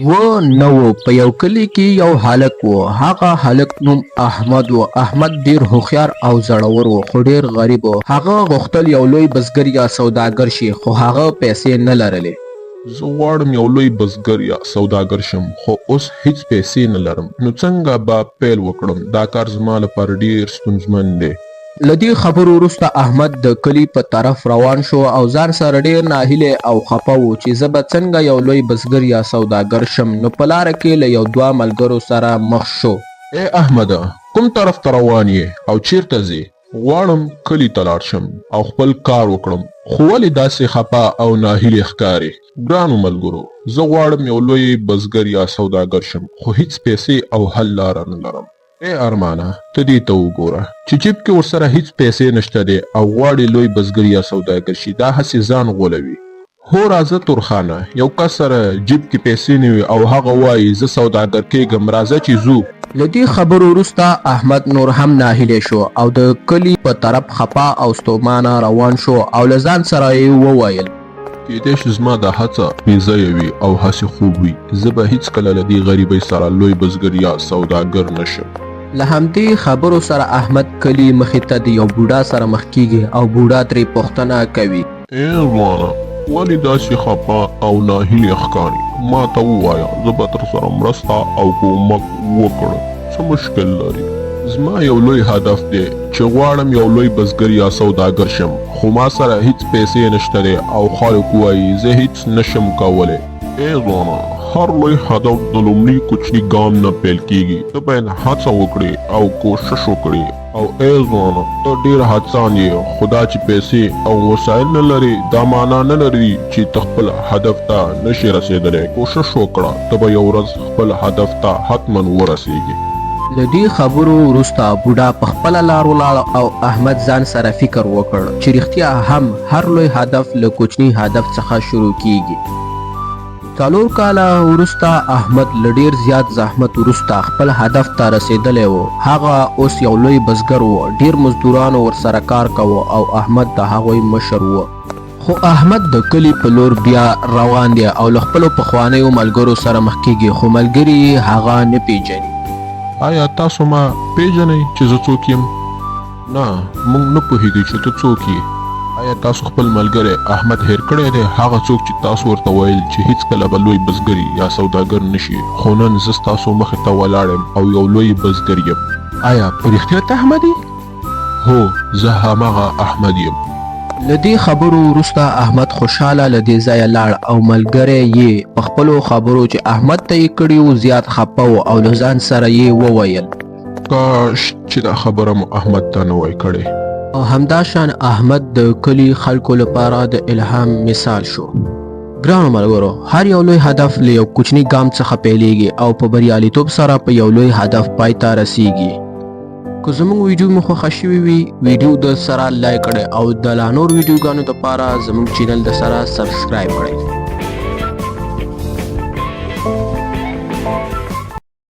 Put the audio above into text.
و نو په یو کلی کې یو هلک و. هغه هلک نوم احمد و. احمد ډیر هوښیار او زړور و خو ډیر غریب و. هغه غوښتل یو لوی بزګر یا سوداګر شي خو هغه پیسې نه لرلې. زه غواړم یو لوی بزګر یا سوداګر شم خو اوس هیڅ پیسې نه لرم نو څنګه به پیل وکړم دا کار زما لپاره ډیر ستونزمن دی. له دې خبرو وروسته احمد د کلي په طرف روان شو او ځان سره ډیر ناهیلی او خفه و چې زه به څنګه یو لوی بزګر یا سوداګر شم. نو په لاره کې له یو دوه ملګرو سره مخ شو. ای احمده کوم طرف ته روان یې او چیرته ځې؟ غواړم کلي ته لاړ شم او خپل کار وکړم خو ولې داسې خفه او ناهیلی ښکارې؟ ګرانو ملګرو زه غواړم یو لوی بزګر یا سوداګر شم خو هیڅ پیسې او حل لاره نه لرم. ای ارمانه ته دې ته وګوره چې جیب کې ورسره هیڅ پیسې نشته دی او غواړي لوی بزګر یا سوداګر شي دا هسې ځان غولوي. هو راځه تورخانه یو کس سره جیب کې پیسې نه وي او هغه وایي زه سوداګر کېږم راځه چې ځو. له دې خبرو وروسته احمد نور هم ناهیلی شو او د کلي په طرف خپه او ستومانه روان شو او له ځان سره یې وویل کیدای شي زما دا هڅه بې ځایه وي او هسې خوب وي زه به هیڅکله له دې غریبۍ سره لوی بزګر یا سوداګر نشم. له همدې خبرو سره احمد کلي مخې ته د یو بوډا سره مخ کیږي او بوډا ترې پوښتنه کوي ای ځوانه ولې داسې خفه او ناهیلی ښکارې؟ ما ته ووایه زه به در سره مرسته او کومک وکړم. څه مشکل لري؟ زما یو لوی هدف دی چې غواړم یو لوی بزګر یا سوداګر شم خو ما سره هیڅ پیسې نشته دی او خلک وایي زه هیڅ نشم کولی. ای ځوانه هر لوی هدف د لومړي کوچني ګام نه پیل کیږي. ته باید هڅه وکړې او کوشش وکړې او ای ځوانه ته ډېر هڅان یې خو دا چې پیسې او وسایل نه لرې دا معنا نه لري چې ته خپل هدف ته نشې رسېدلی. کوشش وکړه ته به یو ورځ خپل هدف ته حتما ورسېږې. له دې خبرو وروسته بوډا په خپله لار ولاړ او احمد ځان سره فکر وکړ چې رښتیا هم هر لوی هدف له کوچني هدف څخه شروع کیږي. 4 کاله وروسته احمد له ډیر زیات زحمت وروسته خپل هدف ته رسېدلی و. هغه اوس یو لوی بزګر و. ډیر مزدورانو ورسره کار کوه او احمد د هغوی مشر و. خو احمد د کلي په لور بیا روان دی او له خپلو پخوانیو ملګرو سره مخ کیږي خو ملګري یې هغه نه پیژني. آیا تاسو ما پیژنئ چې زه څوک یم؟ نه موږ نه پوهیږو چې ته څوک یې. آیا تاسو خپل ملګری احمد هیر کړی دی؟ هغه څوک چې تاسو ورته ویل چې هیڅکله به لوی بزګر یا سوداګر نشي خو نن زه ستاسو مخې ته ولاړ یم او یو لوی بزګر یم. آیا په رښتیا ته احمد یې؟ هو زه هماغه احمد یم. له دې خبرو وروسته احمد خوشحاله له دې ځایه لاړ او ملګری یې په خپلو خبرو چې احمد ته یې کړي وو زیات خفه و او له ځان سره یې وویل کاش چې دا خبره مو احمد ته نه وای کړې. او همداشان احمد د کلي خلکو لپاره د الهام مثال شو. ګرانو ملګرو هر یو لوی هدف له یو کوچني ګام څخه پیلېږي او په بریالیتوب سره په یو لوی هدف پای ته رسیږي. که زموږ ویډیو مو خوښه شوې وي ویډیو د سره لایک کړئ او د لا نور ویډیوګانو دپاره زموږ چینل د سره سبسکرایب کړئ.